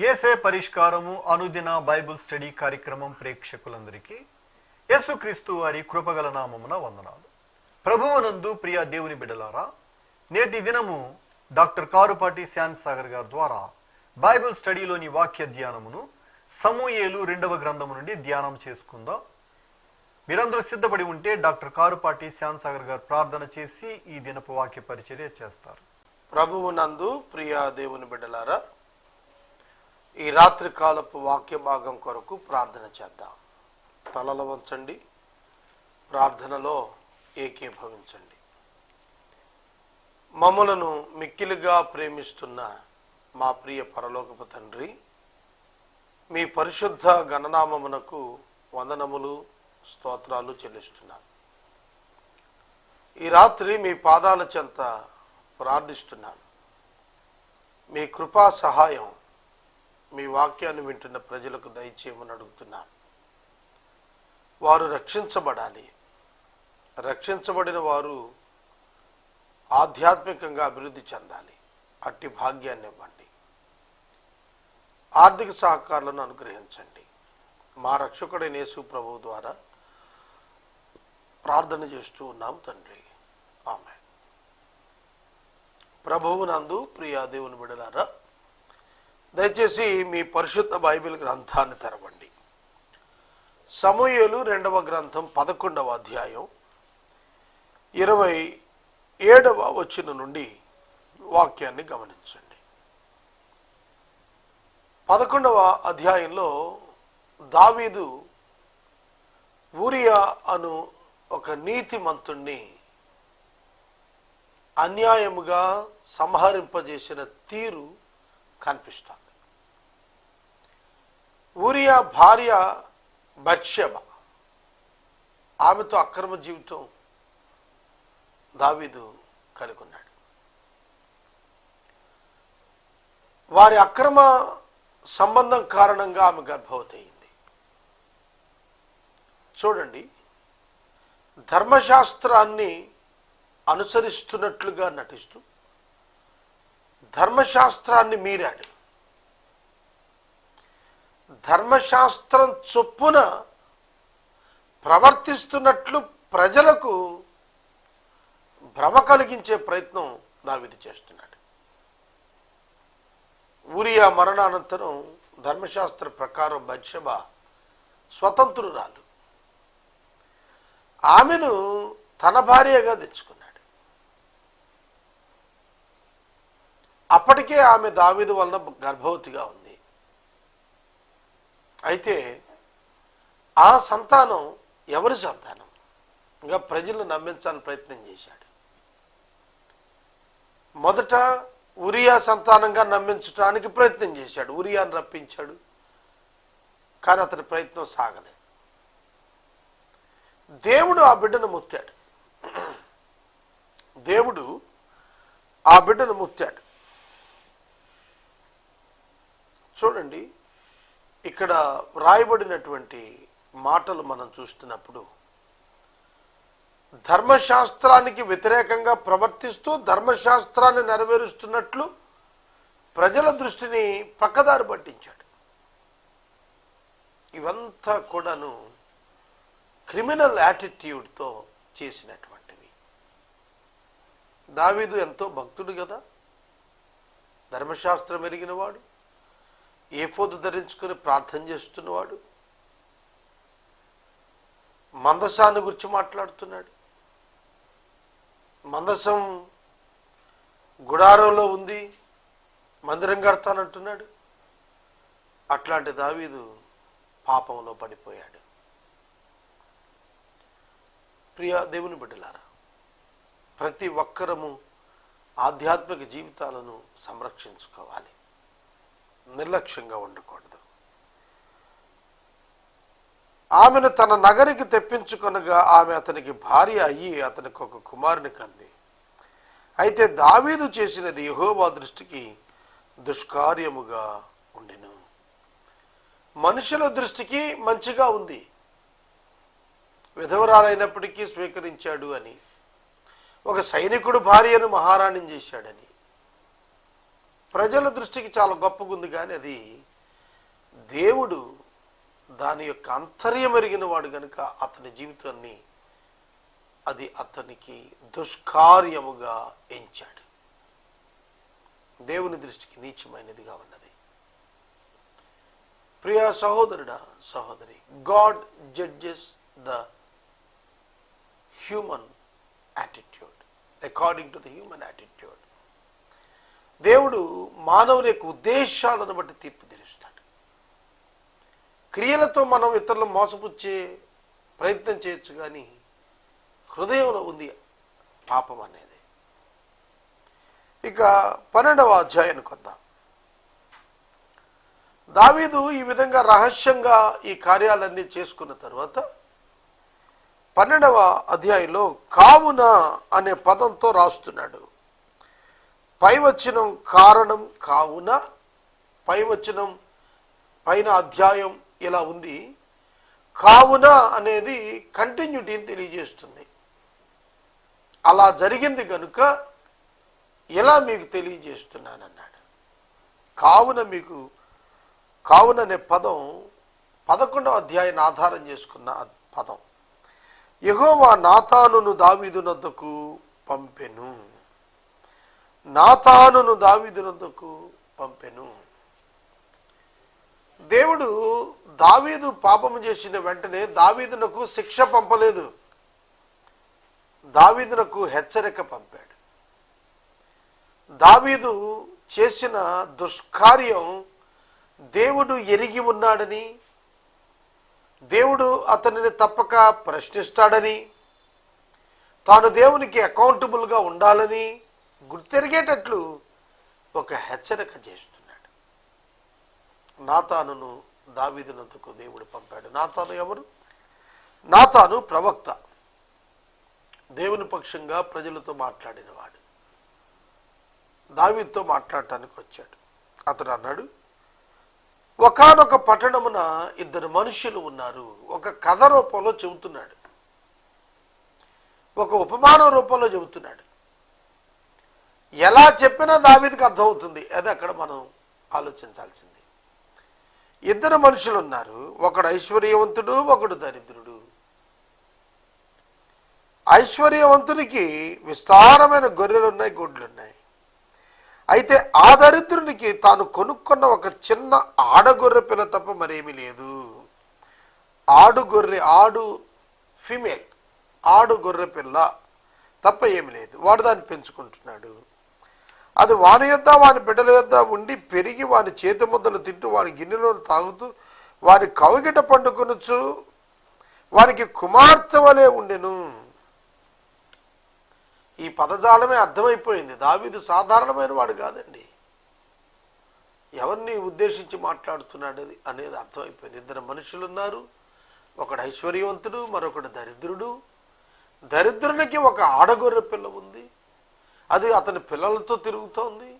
యేసే పరిష్కారము అనుదిన Bible study కార్యక్రమం ప్రేక్షకులందరికీ యేసుక్రీస్తు వారి కృపగల నామమున వందనాలు. ప్రభువునందు ప్రియ దేవుని బిడ్డలారా, నేటి దినము డాక్టర్ కారుపాటి శ్యామ్ సాగర్ గారి ద్వారా బైబిల్ స్టడీలోని వాక్య ధ్యానమును సమూయేలు 2వ గ్రంథము నుండి ధ్యానం చేసుకుందాం. మీరందరూ సిద్ధపడి ఉంటే డాక్టర్ కారుపాటి శ్యామ్ సాగర్ గారు ప్రార్థన చేసి ఈ దినపు వాక్య పరిచర్య చేస్తారు. ప్రభువునందు ప్రియ దేవుని బిడ్డలారా, ఈ రాత్రి కాలపు వాక్య భాగం కొరకు ప్రార్థన చేద్దాం. తలల వంచండి, ప్రార్థనలో ఏకీభవించండి. మమ్మలను మిక్కిలిగా ప్రేమిస్తున్న మా ప్రియ పరలోకపు తండ్రి, మీ పరిశుద్ధ గణనామమునకు వందనములు స్తోత్రాలు చెల్లిస్తున్నాను. ఈ రాత్రి మీ పాదాల చెంత ప్రార్థిస్తున్నాను. మీ కృపా సహాయం మీ వాక్యాన్ని వింటున్న ప్రజలకు దయచేయమని అడుగుతున్నాను. వారు రక్షించబడాలి. రక్షించబడిన వారు ఆధ్యాత్మికంగా అభివృద్ధి చెందాలి. అట్టి భాగ్యాన్ని ఇవ్వండి. ఆర్థిక సహకారాలను అనుగ్రహించండి. మా రక్షకుడైన యేసు ప్రభువు ద్వారా ప్రార్థన చేస్తూ ఉన్నాం తండ్రి, ఆమేన్. ప్రభువునందు ప్రియ దేవుని బిడ్డలారా, దయచేసి మీ పరిశుద్ధ బైబిల్ గ్రంథాన్ని తెరవండి. సమూయేలు 2వ గ్రంథం 11వ అధ్యాయం 27వ వచనం నుండి వాక్యాన్ని గమనించండి. 11వ అధ్యాయంలో దావీదు ఊరియా అను ఒక నీతిమంతుణ్ణి అన్యాయముగా సంహరింపజేసిన తీరు కనిపిస్తుంది. ఊరియా భార్య బత్షెబ, ఆమెతో అక్రమ జీవితం దావీదు కలిగి ఉన్నాడు. వారి అక్రమ సంబంధం కారణంగా ఆమె గర్భవతి అయింది. చూడండి, ధర్మశాస్త్రాన్ని అనుసరిస్తున్నట్లుగా నటిస్తూ ధర్మశాస్త్రాన్ని మీరాడు. ధర్మశాస్త్రం చొప్పున ప్రవర్తిస్తున్నట్లు ప్రజలకు భ్రమ కలిగించే ప్రయత్నం దావీదు చేస్తున్నాడు. ఊరియా మరణానంతరం ధర్మశాస్త్ర ప్రకారం బత్షెబ స్వతంత్రురాలు. ఆమెను తన భార్యగా తెచ్చుకున్నాడు. అప్పటికే ఆమె దావీదు వలన గర్భవతిగా ఉంది. అయితే ఆ సంతానం ఎవరి సంతానం? ఇంకా ప్రజలను నమ్మించాలని ప్రయత్నం చేశాడు. మొదట ఊరియా సంతానంగా నమ్మించడానికి ప్రయత్నం చేశాడు. ఊరియాను రప్పించాడు, కానీ అతని ప్రయత్నం సాగలేదు. దేవుడు ఆ బిడ్డను ముత్తాడు. దేవుడు ఆ బిడ్డను ముత్తాడు. చూడండి, ఇక్కడ రాయబడినటువంటి మాటలు మనం చూస్తున్నప్పుడు ధర్మశాస్త్రానికి వ్యతిరేకంగా ప్రవర్తిస్తూ ధర్మశాస్త్రాన్ని నెరవేరుస్తున్నట్లు ప్రజల దృష్టిని పక్కదారి పట్టించాడు. ఇవంతా కూడాను క్రిమినల్ యాటిట్యూడ్తో చేసినటువంటివి. దావీదు ఎంతో భక్తుడు కదా, ధర్మశాస్త్రం ఎరిగినవాడు, ఏఫోదు ధరించుకొని ప్రార్థన చేస్తున్నవాడు, మందసాన్ని గురించి మాట్లాడుతున్నాడు. మందసం గుడారంలో ఉంది, మందిరం కడతానంటున్నాడు. అట్లాంటి దావీదు పాపంలో పడిపోయాడు. ప్రియ దేవుని బిడ్డలారా, ప్రతి ఒక్కరము ఆధ్యాత్మిక జీవితాలను సంరక్షించుకోవాలి. నిర్లక్ష్యంగా ఉండకూడదు. ఆమెను తన నగరికి తెప్పించుకొనగా ఆమె అతనికి భార్య అయ్యి అతనికి ఒక కుమారుని కంది. అయితే దావీదు చేసినది యెహోవా దృష్టికి దుష్కార్యముగా ఉండెను. మనుషుల దృష్టికి మంచిగా ఉంది, విధవరాలైనప్పటికీ స్వీకరించాడు అని, ఒక సైనికుడు భార్యను మహారాణిని చేశాడని, ప్రజల దృష్టికి చాలా గొప్పగా ఉంది, కానీ అది దేవుడు దాని యొక్క అంతర్యం ఎరిగిన వాడు కనుక అతని జీవితాన్ని అది అతనికి దుష్కార్యముగా ఎంచాడు. దేవుని దృష్టికి నీచమైనదిగా ఉన్నది. ప్రియ సహోదరుడా, సహోదరి, God judges the human attitude according to the human attitude. దేవుడు మానవుని యొక్క ఉద్దేశాలను బట్టి తీర్పు తీరుస్తాడు. క్రియలతో మనం ఇతరులను మోసపుచ్చే ప్రయత్నం చేయొచ్చు, కానీ హృదయంలో ఉంది పాపం అనేది. ఇక 12వ అధ్యాయానికి వద్దాం. దావీదు ఈ విధంగా రహస్యంగా ఈ కార్యాలన్నీ చేసుకున్న తర్వాత 12వ అధ్యాయంలో కావున అనే పదంతో రాస్తున్నాడు. పైవచనం కారణం కావున, పైవచనం పైన అధ్యాయం ఇలా ఉంది. కావున అనేది కంటిన్యూటీని తెలియజేస్తుంది. అలా జరిగింది కనుక ఇలా మీకు తెలియజేస్తున్నానన్నాడు. కావున అనే పదం 11వ అధ్యాయాన్ని ఆధారం చేసుకున్న పదం. యెహోవా నాతానును దావీదునొద్దకు పంపెను. నాతానును దావీదునొద్దకు పంపెను. దేవుడు దావీదు పాపము చేసిన వెంటనే దావీదునకు శిక్ష పంపలేదు, దావీదునకు హెచ్చరిక పంపాడు. దావీదు చేసిన దుష్కార్యం దేవుడు ఎరిగి ఉన్నాడని, దేవుడు అతనిని తప్పక ప్రశ్నిస్తాడని, తాను దేవునికి అకౌంటబుల్గా ఉండాలని గుర్తెరిగేటట్లు ఒక హెచ్చరిక చేస్తున్నాడు. నాతానును దావీదునొద్దకు దేవుడు పంపాడు. నాతాను ఎవరు? నాతాను ప్రవక్త, దేవుని పక్షంగా ప్రజలతో మాట్లాడినవాడు. దావీదుతో మాట్లాడటానికి వచ్చాడు. అతడు అన్నాడు, ఒకానొక పట్టణమున ఇద్దరు మనుషులు ఉన్నారు. ఒక కథ రూపంలో చెబుతున్నాడు, ఒక ఉపమాన రూపంలో చెబుతున్నాడు. ఎలా చెప్పినా దావీదుకి అర్థమవుతుంది. అది అక్కడ మనం ఆలోచించాల్సింది. ఇద్దరు మనుషులు ఉన్నారు, ఒకడు ఐశ్వర్యవంతుడు, ఒకడు దరిద్రుడు. ఐశ్వర్యవంతునికి విస్తారమైన గొర్రెలున్నాయి, గొడ్లున్నాయి. అయితే ఆ దరిద్రునికి తాను కొనుక్కున్న ఒక చిన్న ఆడగొర్రె పిల్ల తప్ప మరేమీ లేదు. ఆడు ఫీమేల్ ఆడు గొర్రె పిల్ల తప్ప ఏమి లేదు. వాడు దాన్ని పెంచుకుంటున్నాడు. అది వాని యొద్ద వాని బిడ్డల యొద్ద ఉండి పెరిగి వాని చేతి ముద్దలు తింటూ వాని గిన్నెలో తాగుతూ వాని కవిగిట పండుకొనొచ్చు వానికి కుమార్తె వలె ఉండెను. ఈ పదజాలమే అర్థమైపోయింది. దావీదు సాధారణమైన వాడు కాదండి. ఎవరిని ఉద్దేశించి మాట్లాడుతున్నాడు అనేది అర్థమైపోయింది. ఇద్దరు మనుషులు ఉన్నారు, ఒకడు ఐశ్వర్యవంతుడు, మరొకడు దరిద్రుడు. దరిద్రునికి ఒక ఆడగొర్రె పిల్ల ఉంది. అది అతని పిల్లలతో తిరుగుతోంది,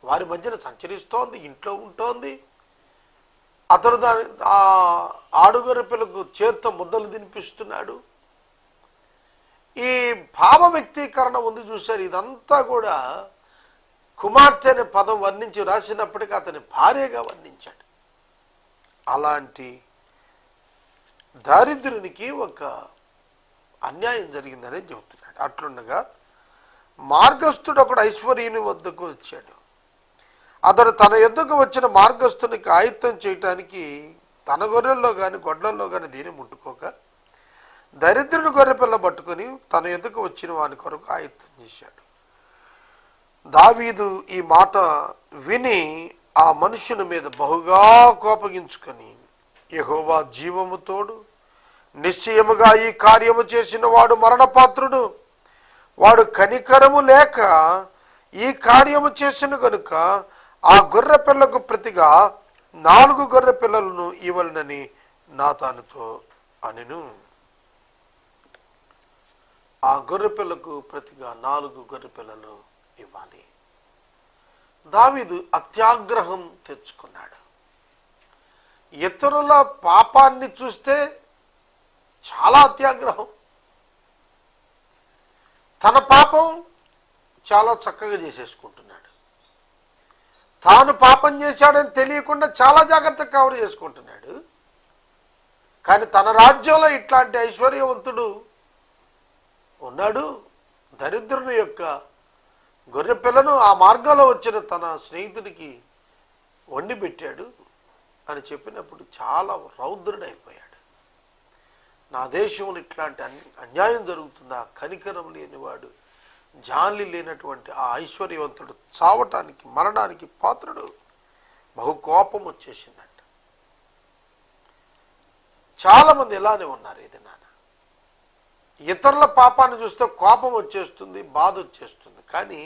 వారి మధ్యన సంచరిస్తోంది, ఇంట్లో ఉంటోంది. అతడు ఆ ఆడుగొర్రె పిల్లకు చేత్తో ముద్దలు తినిపిస్తున్నాడు. ఈ భావ వ్యక్తీకరణ ఉంది చూశారు. ఇదంతా కూడా కుమార్తె అనే పదం వర్ణించి రాసినప్పటికీ అతని భార్యగా వర్ణించాడు. అలాంటి దారిద్రునికి ఒక అన్యాయం జరిగిందనే చెబుతున్నాడు. అట్లుండగా మార్గస్థుడు ఒకడు ఐశ్వర్యుని వద్దకు వచ్చాడు. అతడు తన యొద్దకు వచ్చిన మార్గస్థునికి ఆయుత్తం చేయటానికి తన గొర్రెల్లో కానీ గొడ్లల్లో కానీ దేని ముట్టుకోక దరిద్రుని గొర్రెపిల్ల పట్టుకొని తన యొద్దకు వచ్చిన వాని కొరకు ఆయుత్తం చేశాడు. దావీదు ఈ మాట విని ఆ మనుషుని మీద బహుగా కోపగించుకొని, యెహోవా జీవము తోడు, నిశ్చయముగా ఈ కార్యము చేసిన వాడు మరణపాత్రుడు, వాడు కనికరము లేక ఈ కార్యము చేసిన గనుక ఆ గొర్రె పిల్లకు ప్రతిగా 4 గొర్రె పిల్లలను ఇవ్వలనని నాతానుతో అనెను. ఆ గొర్రె పిల్లకు ప్రతిగా 4 గొర్రె పిల్లలు ఇవ్వాలి. దావీదు అత్యాగ్రహం తెచ్చుకున్నాడు. ఇతరుల పాపాన్ని చూస్తే చాలా అత్యాగ్రహం, తన పాపం చాలా చక్కగా చేసేసుకుంటున్నాడు. తాను పాపం చేశాడని తెలియకుండా చాలా జాగ్రత్తగా కవర్ చేసుకుంటున్నాడు. కానీ తన రాజ్యంలో ఇట్లాంటి ఐశ్వర్యవంతుడు ఉన్నాడు. దరిద్రుని యొక్క గొర్రె పిల్లను ఆ మార్గంలో వచ్చిన తన స్నేహితుడికి వండి పెట్టాడు అని చెప్పినప్పుడు చాలా రౌద్రుడైపోయాడు. నా దేశంలో ఇట్లాంటి అన్యాయం జరుగుతుందా? కనికరం లేనివాడు, జాలి లేనటువంటి ఆ ఐశ్వర్యవంతుడు చావటానికి, మరణానికి పాత్రుడు. బహు కోపం వచ్చేసిందంట. చాలామంది ఇలానే ఉన్నారు. ఇది నాన్న, ఇతరుల పాపాన్ని చూస్తే కోపం వచ్చేస్తుంది, బాధ వచ్చేస్తుంది, కానీ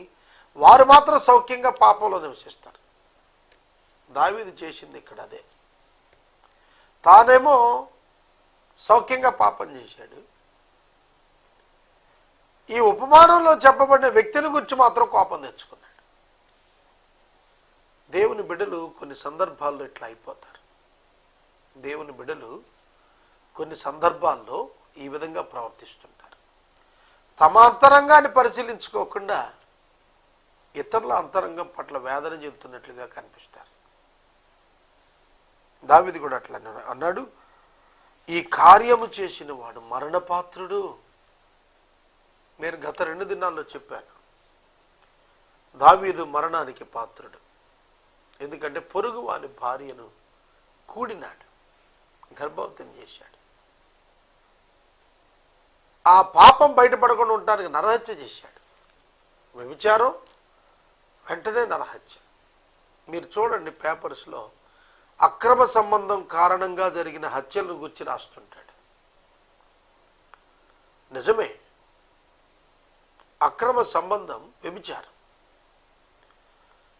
వారు మాత్రం సౌఖ్యంగా పాపంలో నివసిస్తారు. దావీదు చేసింది ఇక్కడ అదే. తానేమో సౌఖ్యంగా పాపం చేశాడు. ఈ ఉపమానంలో చెప్పబడిన వ్యక్తిని గురించి మాత్రం కోపం తెచ్చుకున్నాడు. దేవుని బిడ్డలు కొన్ని సందర్భాల్లో ఇట్లా అయిపోతారు. దేవుని బిడ్డలు కొన్ని సందర్భాల్లో ఈ విధంగా ప్రవర్తిస్తుంటారు. తమ అంతరంగాన్ని పరిశీలించుకోకుండా ఇతరుల అంతరంగం పట్ల వేదన చెందుతున్నట్లుగా కనిపిస్తారు. దావీదు కూడా అట్లా అన్నాడు, ఈ కార్యము చేసిన వాడు మరణపాత్రుడు. నేను గత 2 దినాల్లో చెప్పాను, దావీదు మరణానికి పాత్రుడు. ఎందుకంటే పొరుగు వాని భార్యను కూడినాడు, గర్భవతిని చేశాడు. ఆ పాపం బయటపడకుండా ఉండడానికి నరహత్య చేశాడు. వ్యభిచారం, వెంటనే నరహత్య. మీరు చూడండి, పేపర్స్లో అక్రమ సంబంధం కారణంగా జరిగిన హత్యలను గురించి రాస్తుంటాడు. నిజమే, అక్రమ సంబంధం వ్యభిచారం.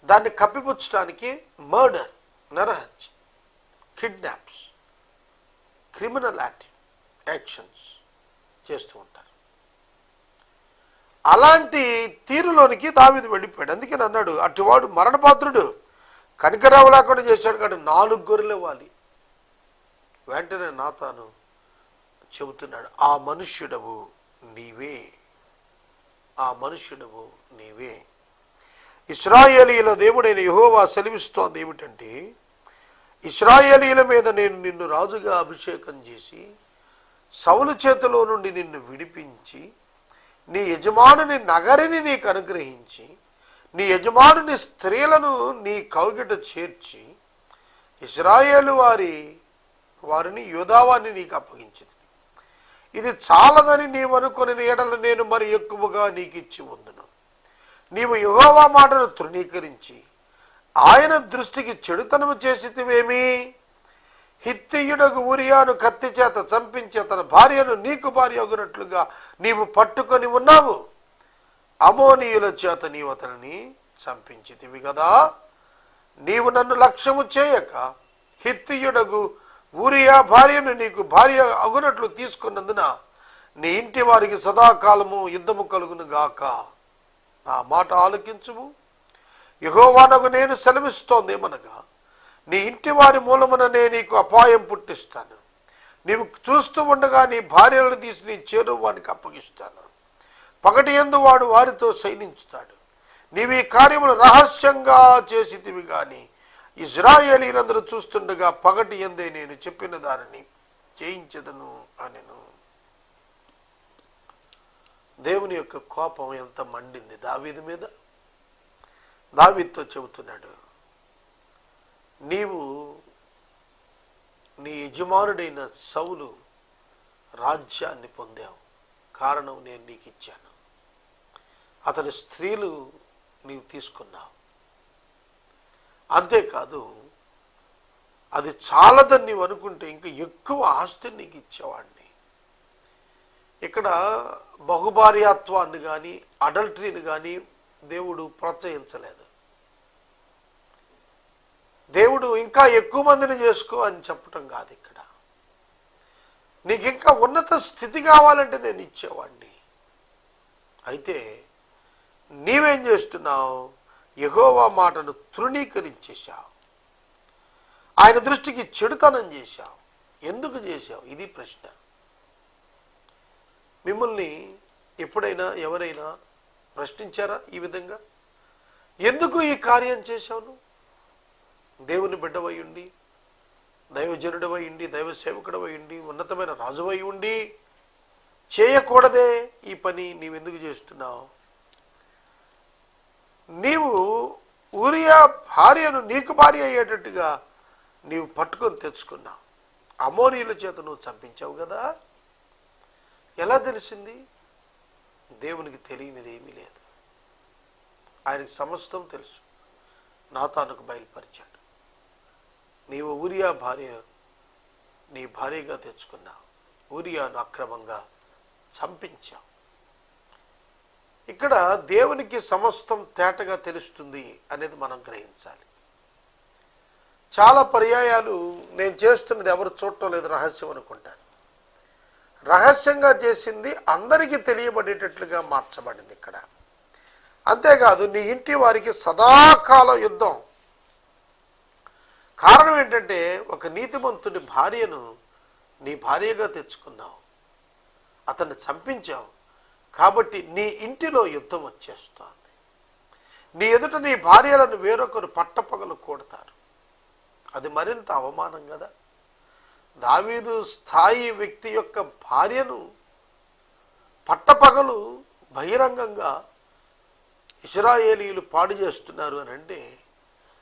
దాన్ని కప్పిపుచ్చడానికి మర్డర్, నరహత్య, కిడ్నాప్స్, క్రిమినల్ యాక్షన్స్ చేస్తూ ఉంటారు. అలాంటి తీరులోనికి దావీదు వెళ్ళిపోయాడు. అందుకని అన్నాడు, అటువాడు మరణపాత్రుడు, కనికరావు లేకుండా చేశాడు కాబట్టి 4 గొర్రెలు ఇవ్వాలి. వెంటనే నాతాను చెబుతున్నాడు, ఆ మనుష్యుడవు నీవే, ఆ మనుష్యుడవు నీవే. ఇశ్రాయేలీయుల దేవుడైన యెహోవా సెలవిస్తోంది ఏమిటంటే, ఇశ్రాయేలీయుల మీద నేను నిన్ను రాజుగా అభిషేకం చేసి సౌలు చేతిలో నుండి నిన్ను విడిపించి నీ యజమానుని నగరిని నీకు అనుగ్రహించి నీ యజమానుని స్త్రీలను నీ కౌగిట చేర్చి ఇశ్రాయేలు వారిని యోదావాన్ని నీకు అప్పగించింది. ఇది చాలదని నీవు అనుకుని ఎడల నేను మరి ఎక్కువగా నీకు ఇచ్చి ఉందును. నీవు యెహోవా మాటను తృణీకరించి ఆయన దృష్టికి చెడుతనము చేసితివేమి? హిత్తీయుడగు ఊరియాను కత్తి చేత చంపించి అతని భార్యను నీకు భార్య అగునట్లుగా నీవు పట్టుకొని ఉన్నావు. అమోనీయుల చేత నీవు అతనిని చంపించితివి కదా. నీవు నన్ను లక్ష్యము చేయక హిత్తీయుడగు ఊరియా భార్యను నీకు భార్య అగునట్లు తీసుకున్నందున నీ ఇంటి వారికి సదాకాలము యుద్ధము కలుగును గాక. నా మాట ఆలకించుము. యెహోవానగు నేను సెలవిస్తోందేమనగా, నీ ఇంటి వారి మూలముననే నీకు అపాయం పుట్టిస్తాను. నీవు చూస్తూ ఉండగా నీ భార్యలను తీసి నీ చేరువ వానికి అప్పగిస్తాను. పగటి యందు వాడు వారితో శయనించుతాడు. నీవు ఈ కార్యములు రహస్యంగా చేసితివి గాని ఇశ్రాయేలీయులందరూ చూస్తుండగా పగటి యందే నేను చెప్పిన దానిని చేయించదను అనెను. దేవుని యొక్క కోపం ఎంత మండింది దావీదు మీద. దావీదుతో చెబుతున్నాడు, నీవు నీ యజమానుడైన సౌలు రాజ్యాన్ని పొందావు, కారణం నేను నీకు ఇచ్చాను. అతని స్త్రీలు నీవు తీసుకున్నావు. అంతేకాదు, అది చాలదని నీవు అనుకుంటే ఇంకా ఎక్కువ ఆస్తిని నీకు ఇచ్చేవాడిని. ఇక్కడ బహుభార్యాత్వాన్ని కానీ అడల్టరీని కానీ దేవుడు ప్రోత్సహించలేదు. దేవుడు ఇంకా ఎక్కువ మందిని చేసుకో అని చెప్పటం కాదు. ఇక్కడ నీకు ఇంకా ఉన్నత స్థితి కావాలంటే నేను ఇచ్చేవాడిని. అయితే నీవేం చేస్తున్నావు? యెహోవా మాటను తృణీకరించేశావు, ఆయన దృష్టికి చెడుతనం చేశావు. ఎందుకు చేశావు? ఇది ప్రశ్న. మిమ్మల్ని ఎప్పుడైనా ఎవరైనా ప్రశ్నించారా ఈ విధంగా? ఎందుకు ఈ కార్యం చేశావు? దేవుని బిడ్డవై ఉండి, దైవజనుడవై ఉండి, దైవ సేవకుడవై ఉండి, ఉన్నతమైన రాజువై ఉండి చేయకూడదే ఈ పని నీవెందుకు చేస్తున్నావు? నీవు ఊరియా భార్యను నీకు భార్య అయ్యేటట్టుగా నీవు పట్టుకొని తెచ్చుకున్నావు. అమోనీయుల చేత నువ్వు చంపించావు కదా. ఎలా తెలిసింది? దేవునికి తెలియనిది ఏమీ లేదు. ఆయనకు సమస్తం తెలుసు. నాతానుకు బయలుపరిచాడు. నీవు ఊరియా భార్య నీ భార్యగా తెచ్చుకున్నావు. ఊరియాను అక్రమంగా చంపించావు. ఇక్కడ దేవునికి సమస్తం తేటగా తెలుస్తుంది అనేది మనం గ్రహించాలి. చాలా పర్యాయాలు నేను చేస్తున్నది ఎవరు చూడటం లేదు, రహస్యం అనుకుంటాను. రహస్యంగా చేసింది అందరికీ తెలియబడేటట్లుగా మార్చబడింది ఇక్కడ. అంతేకాదు నీ ఇంటి వారికి సదాకాలం యుద్ధం. కారణం ఏంటంటే ఒక నీతిమంతుని భార్యను నీ భార్యగా తెచ్చుకున్నావు, అతన్ని చంపించావు. కాబట్టి నీ ఇంటిలో యుద్ధం వచ్చేస్తోంది. నీ ఎదుట నీ భార్యలను వేరొకరు పట్టపగలు కొడతారు. అది మరింత అవమానం కదా. దావీదు స్థాయి వ్యక్తి యొక్క భార్యను పట్టపగలు బహిరంగంగా ఇశ్రాయేలీయులు పాడు చేస్తున్నారు అని అంటే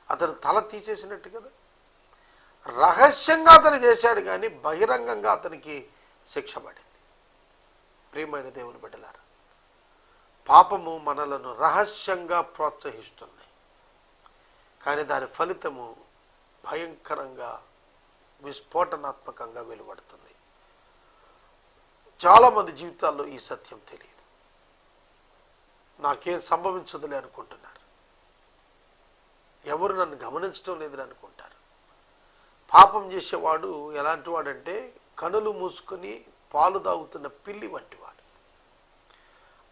అతను తల తీసేసినట్టు కదా. రహస్యంగా అతను చేశాడు కానీ బహిరంగంగా అతనికి శిక్ష పడింది. ప్రియమైన దేవుని బిడ్డలారా, పాపము మనలను రహస్యంగా ప్రోత్సహిస్తుంది, కానీ దాని ఫలితము భయంకరంగా విస్ఫోటనాత్మకంగా వెలువడుతుంది. చాలామంది జీవితాల్లో ఈ సత్యం తెలియదు. నాకేం సంభవించదులే అనుకుంటున్నారు. ఎవరు నన్ను గమనించడం లేదని అనుకుంటారు. పాపం చేసేవాడు ఎలాంటి వాడంటే కనులు మూసుకొని పాలు తాగుతున్న పిల్లి వంటివాడు.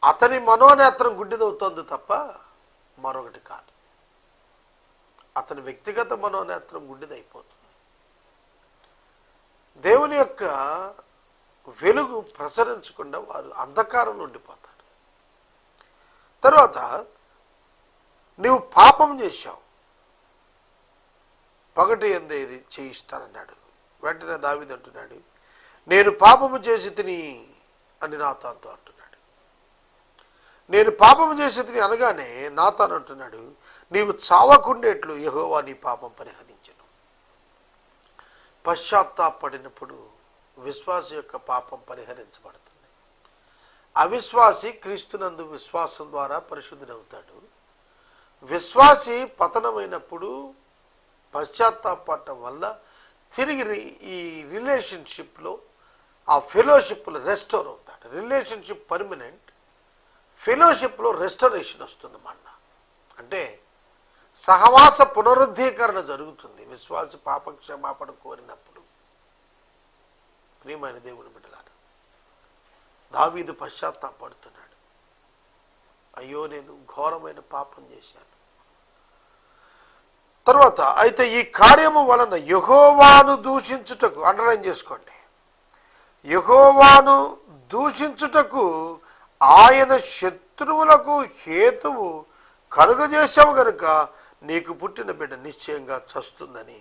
అతని మనోనేత్రం గుడ్డిదవుతోంది తప్ప మరొకటి కాదు. అతని వ్యక్తిగత మనోనేత్రం గుడ్డిదైపోతుంది. దేవుని యొక్క వెలుగు ప్రసరించకుండా వారు అంధకారంలో ఉండిపోతారు. తర్వాత నీవు పాపం చేశావు, పగటి యందే ఇది చేయిస్తానన్నాడు. వెంటనే దావీదు అంటున్నాడు, నేను పాపము చేసి తిని అని నాతానుతో అంటున్నాడు. నేను పాపము చేసి తిని అనగానే నాతాను అంటున్నాడు, నీవు చావకుండేట్లు యెహోవా నీ పాపం పరిహరించెను. పశ్చాత్తాపడినప్పుడు విశ్వాసి యొక్క పాపం పరిహరించబడుతుంది. అవిశ్వాసి క్రీస్తునందు విశ్వాసం ద్వారా పరిశుద్ధుడవుతాడు. విశ్వాసి పతనమైనప్పుడు పశ్చాత్తాపడటం వల్ల తిరిగి ఈ రిలేషన్షిప్లో ఆ ఫెలోషిప్లో రెస్టోర్ అవుతాడు. రిలేషన్షిప్ పర్మనెంట్, ఫెలోషిప్లో రెస్టరేషన్ వస్తుంది. మళ్ళా అంటే సహవాస పునరుద్ధీకరణ జరుగుతుంది విశ్వాసి పాపక్షమాపణ కోరినప్పుడు. ప్రియమైన దేవుని బిడ్డలారా, దావీదు పశ్చాత్తాపడుతున్నాడు. అయ్యో నేను ఘోరమైన పాపం చేశాను. తర్వాత అయితే ఈ కార్యము వలన యెహోవాను దూషించుటకు, అండర్లైన్ చేసుకోండి, యెహోవాను దూషించుటకు ఆయన శత్రువులకు హేతువు కలుగజేశావు గనుక నీకు పుట్టిన బిడ్డ నిశ్చయంగా చస్తుందని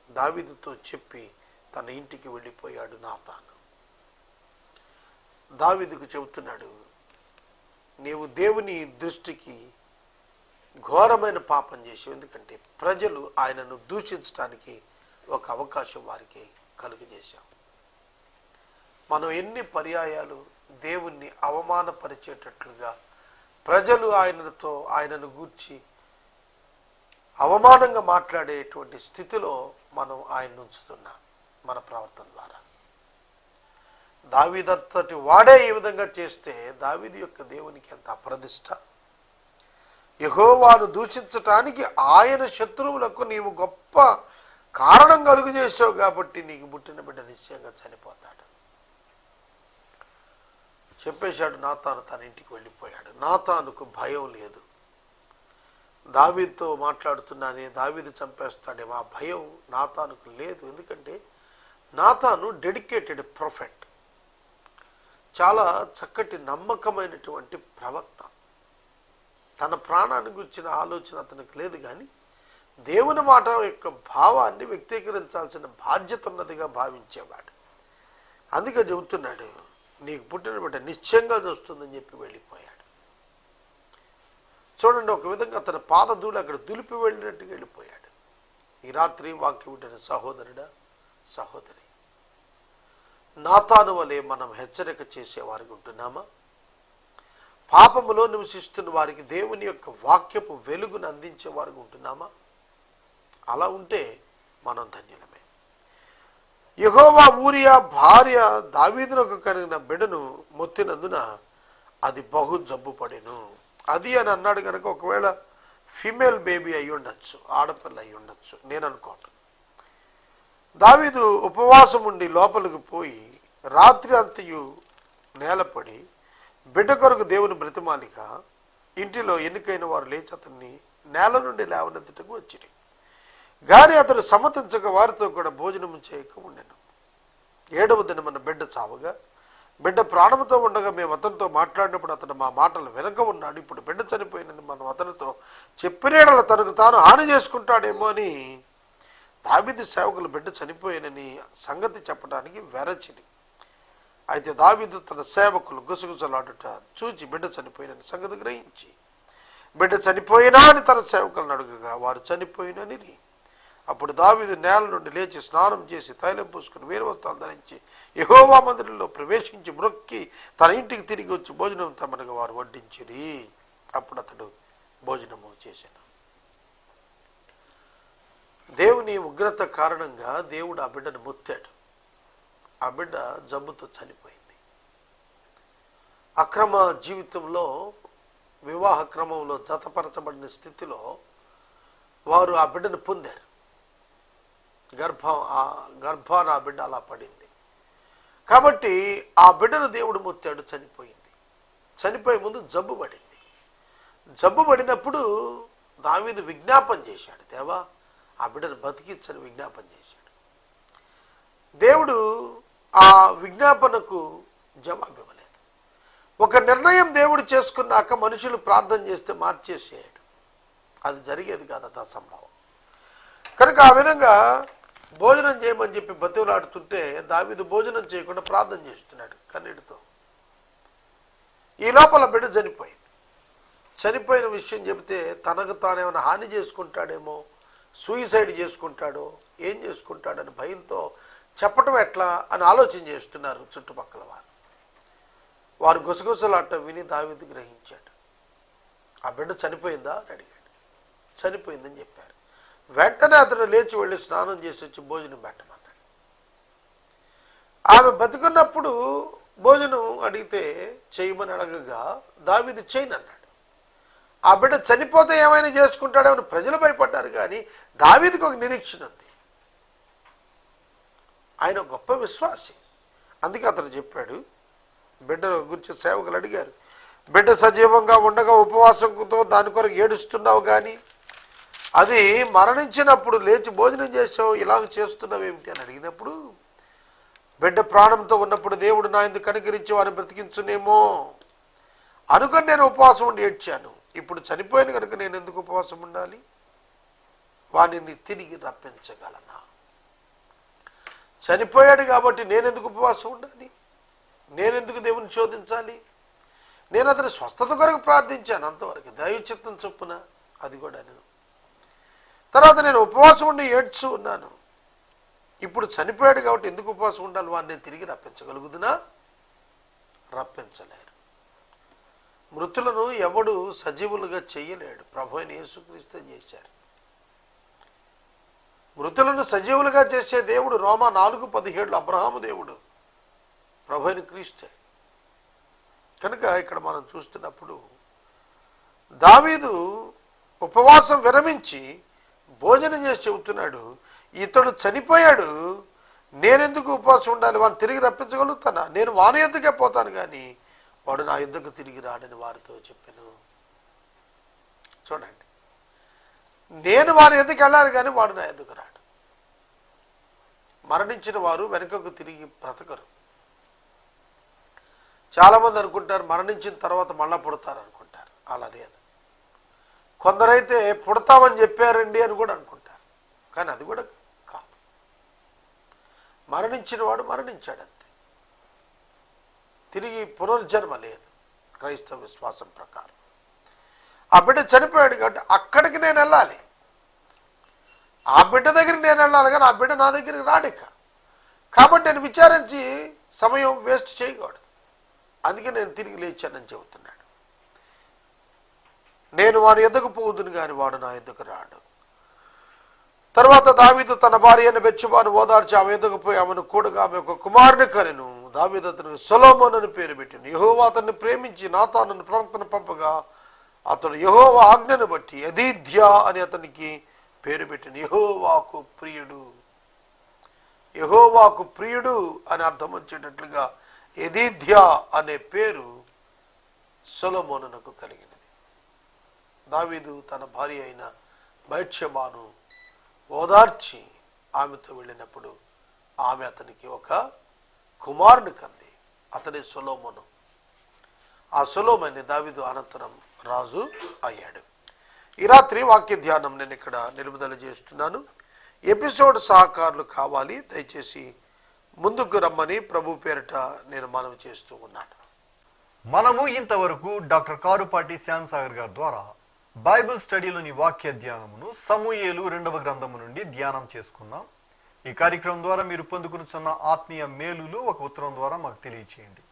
దావీదుతో చెప్పి తన ఇంటికి వెళ్ళిపోయాడు నాతాను. దావీదుకు చెబుతున్నాడు, నీవు దేవుని దృష్టికి ఘోరమైన పాపం చేసావు. ఎందుకంటే ప్రజలు ఆయనను దూషించడానికి ఒక అవకాశం వారికి కలుగజేశావు. మనం ఎన్ని పర్యాయాలు దేవుణ్ణి అవమానపరిచేటట్లుగా ప్రజలు ఆయనను గూర్చి అవమానంగా మాట్లాడేటువంటి స్థితిలో మనం ఆయన ఉంచుతున్నాం మన ప్రవర్తన ద్వారా. దావీదంతటి వాడే ఈ విధంగా చేస్తే దావీదు యొక్క దేవునికి ఎంత అప్రదిష్ట. యెహోవాను దూషించటానికి ఆయన శత్రువులకు నీవు గొప్ప కారణం కలుగు చేసావు కాబట్టి నీకు పుట్టిన బిడ్డ నిశ్చయంగా చనిపోతాడు చెప్పేశాడు. నాతాను తన ఇంటికి వెళ్ళిపోయాడు. నాతానుకు భయం లేదు. దావీదుతో మాట్లాడుతున్నానే, దావీదు చంపేస్తాడేమో ఆ భయం నాతానుకు లేదు. ఎందుకంటే నాతాను డెడికేటెడ్ ప్రొఫెట్, చాలా చక్కటి నమ్మకమైనటువంటి ప్రవక్త. తన ప్రాణాన్ని గురించిన ఆలోచన అతనికి లేదు, కానీ దేవుని మాట యొక్క భావాన్ని వ్యక్తీకరించాల్సిన బాధ్యత ఉన్నదిగా భావించేవాడు. అందుకే చెబుతున్నాడు, నీకు పుట్టిన బిడ్డ నిశ్చయంగా చూస్తుందని చెప్పి వెళ్ళిపోయాడు. చూడండి, ఒక విధంగా అతని పాదధూళి అక్కడ దులిపి వెళ్ళినట్టుగా వెళ్ళిపోయాడు. ఈ రాత్రి వాక్యం వింటున్న సహోదరుడా, సహోదరి, నాతాను వలె మనం హెచ్చరిక చేసేవారికి ఉంటున్నామా? పాపములో నివసిస్తున్న వారికి దేవుని యొక్క వాక్యపు వెలుగును అందించే వారికి ఉంటున్నామా? అలా ఉంటే మనం ధన్యులమే. యెహోవా ఊరియా భార్య దావీదునకు కలిగిన బిడ్డను మొత్తినందున అది బహు జబ్బు పడెను. అది అని అన్నాడు కనుక ఒకవేళ ఫీమేల్ బేబీ అయి ఉండొచ్చు, ఆడపిల్ల అయి ఉండొచ్చు, నేను అనుకోవటం. దావీదు ఉపవాసం ఉండి లోపలికి పోయి రాత్రి అంతయు నేలపడి బిడ్డ కొరకు దేవుని బ్రతిమాలిగా ఇంటిలో ఎన్నికైన వారు లేచి అతన్ని నేల నుండి లేవనెత్తుటకు వచ్చిరి. కానీ అతడు సమ్మతించక వారితో కూడా భోజనం చేయక ఉండెను. 7వ దినమున బిడ్డ చావగా బిడ్డ ప్రాణముతో ఉండగా మేము అతనితో మాట్లాడినప్పుడు అతను మా మాటలు వెనక ఉన్నాడు. ఇప్పుడు బిడ్డ చనిపోయినని మనం అతనితో చెప్పినేడల తనకు తాను హాని చేసుకుంటాడేమో అని దావీదు సేవకులు బిడ్డ చనిపోయినని సంగతి చెప్పడానికి వెరచిని. అయితే దావీదు తన సేవకులు గుసగుసలాడుట చూచి బిడ్డ చనిపోయినని సంగతి గ్రహించి బిడ్డ చనిపోయినా అని తన సేవకులను అడుగగా వారు చనిపోయినని. అప్పుడు దావీదు నేల నుండి లేచి స్నానం చేసి తైలం పూసుకుని వేరు వస్త్రాలు ధరించి యెహోవా మందిరంలో ప్రవేశించి మ్రొక్కి తన ఇంటికి తిరిగి వచ్చి భోజనం తమనగా వారు వడ్డించిరి. అప్పుడు అతడు భోజనము చేశాను. దేవుని ఉగ్రత కారణంగా దేవుడు ఆ బిడ్డను ముత్తాడు. ఆ బిడ్డ జబ్బుతో చనిపోయింది. అక్రమ జీవితంలో, వివాహ క్రమంలో జతపరచబడిన స్థితిలో వారు ఆ బిడ్డను పొందారు. గర్భాన ఆ బిడ్డ అలా పడింది. కాబట్టి ఆ బిడ్డను దేవుడు ముత్తాడు, చనిపోయింది. చనిపోయే ముందు జబ్బు పడింది. జబ్బు పడినప్పుడు దావీదు విజ్ఞాపన చేశాడు, దేవా ఆ బిడ్డను బతికించని విజ్ఞాపన చేశాడు. దేవుడు ఆ విజ్ఞాపనకు జవాబు ఇవ్వలేదు. ఒక నిర్ణయం దేవుడు చేసుకున్నాక మనుషులు ప్రార్థన చేస్తే మార్చేసేయాడు. అది జరిగేది కాదు, అది అసంభవం. కనుక ఆ విధంగా భోజనం చేయమని చెప్పి బతిలాడుతుంటే దావీదు భోజనం చేయకుండా ప్రార్థన చేస్తున్నాడు కన్నీటితో. ఈ లోపల బిడ్డ చనిపోయింది. చనిపోయిన విషయం చెబితే తనకు తానేమైనా హాని చేసుకుంటాడేమో, సూయిసైడ్ చేసుకుంటాడో, ఏం చేసుకుంటాడని భయంతో చెప్పటం ఎట్లా అని ఆలోచన చేస్తున్నారు చుట్టుపక్కల వారు. వారు గుసగుసలాట విని దావీదు గ్రహించాడు. ఆ బిడ్డ చనిపోయిందా అని అడిగాడు. చనిపోయిందని చెప్పారు. వెంటనే అతను లేచి వెళ్ళి స్నానం చేసి వచ్చి భోజనం పెట్టమన్నాడు. ఆమె బతికున్నప్పుడు భోజనం అడిగితే చేయమని అడగగా దావీదు చేయను అన్నాడు. ఆ బిడ్డ చనిపోతే ఏమైనా చేసుకుంటాడేమని ప్రజలు భయపడ్డారు. కానీ దావీదుకు ఒక నిరీక్షణ ఉంది. ఆయన గొప్ప విశ్వాసి. అందుకే అతను చెప్పాడు. బిడ్డ గురించి సేవకులు అడిగారు, బిడ్డ సజీవంగా ఉండగా ఉపవాసంతో దాని కొరకు ఏడుస్తున్నావు, కానీ అది మరణించినప్పుడు లేచి భోజనం చేసావు, ఇలాగ చేస్తున్నావు ఏమిటి అని అడిగినప్పుడు, బిడ్డ ప్రాణంతో ఉన్నప్పుడు దేవుడు నా ఎందుకు కనికరించి వారిని బ్రతికించునేమో అనుకొని నేను ఉపవాసం ఉండి ఏడ్చాను. ఇప్పుడు చనిపోయిన కనుక నేను ఎందుకు ఉపవాసం ఉండాలి? వానిని తిరిగి రప్పించగలనా? చనిపోయాడు కాబట్టి నేనెందుకు ఉపవాసం ఉండాలి? నేనెందుకు దేవుని శోధించాలి? నేను అతని స్వస్థత కొరకు ప్రార్థించాను, అంతవరకు దైవచిత్తం చొప్పున. అది కూడా తర్వాత నేను ఉపవాసం ఉండి ఏడ్చు ఉన్నాను. ఇప్పుడు చనిపోయాడు కాబట్టి ఎందుకు ఉపవాసం ఉండాలి? వాడిని నేను తిరిగి రప్పించగలుగుతున్నా? రప్పించలేరు. మృతులను ఎవడు సజీవులుగా చెయ్యలేడు. ప్రభు అయిన యేసుక్రీస్తే చేశారు. మృతులను సజీవులుగా చేసే దేవుడు రోమా 4:17 అబ్రహాము దేవుడు, ప్రభు అయిన క్రీస్తే. కనుక ఇక్కడ మనం చూస్తున్నప్పుడు దావీదు ఉపవాసం విరమించి భోజనం చేసి చెబుతున్నాడు, ఇతడు చనిపోయాడు, నేనెందుకు ఉపవాసం ఉండాలి? వాడిని తిరిగి రప్పించగలుగుతానా? నేను వాని ఎద్దుకే పోతాను, కానీ వాడు నా యుద్ధకు తిరిగి రాడని వారితో చెప్పాను. చూడండి, నేను వారి ఎద్దుకు వెళ్ళాలి, కానీ వాడు నా ఎద్దుకు రాడు. మరణించిన వారు వెనుకకు తిరిగి బ్రతకరు. చాలామంది అనుకుంటారు మరణించిన తర్వాత మళ్ళా పుడతారు అనుకుంటారు. అలా లేదు. కొందరైతే పుడతామని చెప్పారండి అని కూడా అనుకుంటారు, కానీ అది కూడా కాదు. మరణించిన వాడు మరణించాడు అంతే, తిరిగి పునర్జన్మ లేదు క్రైస్తవ విశ్వాసం ప్రకారం. ఆ బిడ్డ చనిపోయాడు కాబట్టి అక్కడికి నేను వెళ్ళాలి, ఆ బిడ్డ దగ్గరికి నేను వెళ్ళాలి, కానీ ఆ బిడ్డ నా దగ్గరికి రాడిక. కాబట్టి నేను విచారించి సమయం వేస్ట్ చేయకూడదు, అందుకే నేను తిరిగి లేచానని చెబుతున్నాడు. నేను వాని ఎద్దకు పోదును కానీ వాడు నా ఎద్దకు రాడు. తర్వాత దావీదు తన భార్య అయిన బెత్షెబాను ఓదార్చి ఆమె ఎద్దకు పోయి ఆమెను కూడగా ఆమె ఒక కుమారుని కనెను. దావీదు అతనికి సొలొమోను అని పేరు పెట్టిండు. యెహోవా అతన్ని ప్రేమించి నాతానును ప్రవక్తను పంపగా అతడు యెహోవా ఆజ్ఞను బట్టి యెదీద్యా అని అతనికి పేరు పెట్టిండు. యెహోవాకు ప్రియుడు, యెహోవాకు ప్రియుడు అని అర్థం వచ్చేటట్లుగా యెదీద్యా అనే పేరు సొలొమోనునకు కలిగినది. దావీదు తన భార్య అయిన బెత్షెబాను ఓదార్చి ఆమెతో వెళ్ళినప్పుడు ఆమె అతనికి ఒక కుమారుని కంది, అతని సొలొమోను. ఆ సొలొమోను దావీదు అనంతరం రాజు అయ్యాడు. ఈ రాత్రి వాక్య ధ్యానం నేను ఇక్కడ నిలుపుదల చేస్తున్నాను. ఎపిసోడ్ సహకారులు కావాలి, దయచేసి ముందుకు రమ్మని ప్రభు పేరిట నేను మనవి చేస్తూ ఉన్నాను. మనము ఇంతవరకు డాక్టర్ కారుపాటి శ్యామ్ సాగర్ గారి ద్వారా బైబిల్ స్టడీలోని వాక్య ధ్యానమును సమూయేలు 2వ గ్రంథము నుండి ధ్యానం చేసుకున్నాం. ఈ కార్యక్రమం ద్వారా మీరు పొందుకున్న ఆత్మీయ మేలులు ఒక ఉత్తరం ద్వారా మాకు తెలియచేయండి.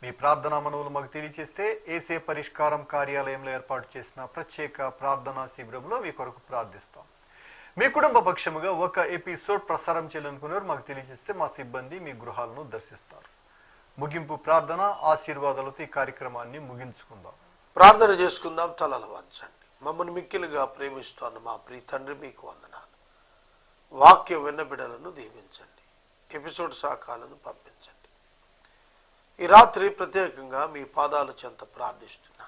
మీ ప్రార్థనా మనవులు మాకు తెలియచేస్తే ఏసే పరిష్కారం కార్యాలయంలో ఏర్పాటు చేసిన ప్రత్యేక ప్రార్థనా శిబిరంలో మీ కొరకు ప్రార్థిస్తాం. మీ కుటుంబ పక్షముగా ఒక ఎపిసోడ్ ప్రసారం చేయాలనుకున్నారు మాకు తెలియజేస్తే మా సిబ్బంది మీ గృహాలను దర్శిస్తారు. ముగింపు ప్రార్థన ఆశీర్వాదాలతో ఈ కార్యక్రమాన్ని ముగించుకుందాం. ప్రార్థన చేసుకుందాం. తలలు వంచండి. మమ్మల్ని మిక్కిలుగా ప్రేమిస్తున్న మా ప్రియ తండ్రి, మీకు వందనాలు. వాక్య విన్న బిడ్డలను దీవించండి, ఎపిసోడ్ సహకాలను పంపించండి. ఈ రాత్రి ప్రత్యేకంగా మీ పాదాల చెంత ప్రార్థిస్తున్నా.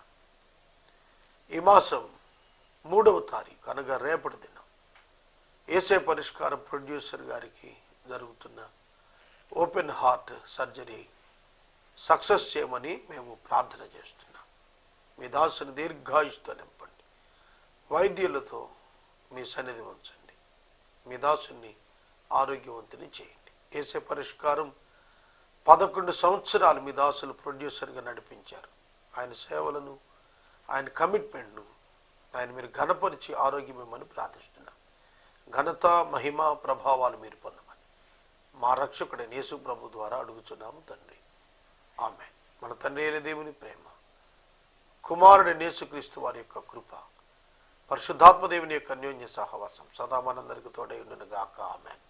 ఈ మాసం 3వ తారీఖు అనగా రేపటి దినం ఏసే పరిష్కారం ప్రొడ్యూసర్ గారికి జరుగుతున్న ఓపెన్ హార్ట్ సర్జరీ సక్సెస్ చేయమని మేము ప్రార్థన చేస్తున్నాం. మీ దాసుని దీర్ఘాయుష్తో నింపండి, వైద్యులతో మీ సన్నిధి ఉంచండి, మీ దాసుని ఆరోగ్యవంతుని చేయండి. ఏసే పరిష్కారం 11 సంవత్సరాలు మీ దాసులు ప్రొడ్యూసర్గా నడిపించారు. ఆయన సేవలను, ఆయన కమిట్మెంట్ను ఆయన మీరు ఘనపరిచి ఆరోగ్యమేమని ప్రార్థిస్తున్నాం. ఘనత, మహిమ, ప్రభావాలు మీరు పొందమని మా రక్షకుడైన యేసు ప్రభు ద్వారా అడుగుచున్నాము తండ్రి, ఆమేన్. మన తండ్రి అయిన దేవుని ప్రేమ, కుమారుడైన యేసుక్రీస్తు వారి యొక్క కృప, పరిశుద్ధాత్మ దేవుని యొక్క అన్యోన్య సహవాసం సదా మనందరికి తోడై ఉండును గాక. ఆమేన్.